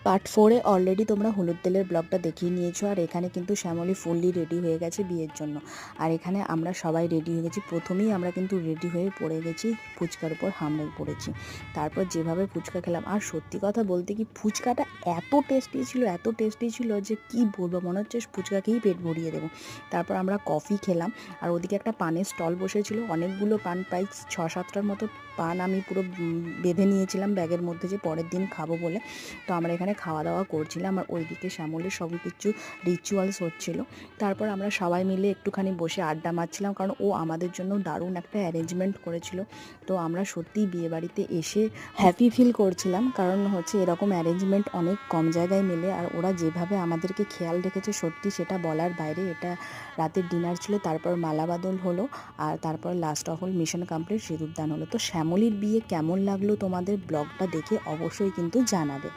Part 4 এ already তোমরা হলুদ তেলের ব্লগটা দেখিয়ে নিয়েছো। আর এখানে কিন্তু শ্যামলী ফুললি রেডি হয়ে গেছে বিয়ের জন্য। আর এখানে আমরা সবাই রেডি হয়ে গেছি। প্রথমেই আমরা কিন্তু রেডি হয়ে পড়ে গেছি, ফুচকার উপর হামড়ে পড়েছি। তারপর যেভাবে ফুচকা খেলাম, আর সত্যি কথা বলতে কি ফুচকাটা এত টেস্টি ছিল যে কি বলবো, মনে হচ্ছে ফুচকা খেয়েই পেট ভরিয়ে দেবো। তারপর আমরা কফি খেলাম, আর ওদিকে একটা পানের স্টল বসেছিল, অনেকগুলো পান, প্রায় 6-7টার মতো পান আমি পুরো বেঁধে নিয়েছিলাম ব্যাগের মধ্যে, যে পরের দিন খাবো বলে। তো আমরা এখানে খাওয়া দাওয়া করছিলাম, আর ওইদিকে শ্যামলের সব কিছু রিচুয়ালস হচ্ছিলো। তারপর আমরা সবাই মিলে একটুখানি বসে আড্ডা মারছিলাম, কারণ ও আমাদের জন্য দারুণ একটা অ্যারেঞ্জমেন্ট করেছিল। তো আমরা সত্যিই বিয়েবাড়িতে এসে হ্যাপি ফিল করছিলাম, কারণ হচ্ছে এরকম অ্যারেঞ্জমেন্ট অনেক কম জায়গায় মেলে। আর ওরা যেভাবে আমাদেরকে খেয়াল রেখেছে সত্যি সেটা বলার বাইরে। এটা রাতের ডিনার ছিল, তারপর মালাবাদল হলো, আর তারপর last of all mission complete, সিঁদুরদান হলো। তো শ্যামলীর বিয়ে কেমন লাগলো তোমাদের, ব্লগটা দেখে অবশ্যই কিন্তু জানাবে।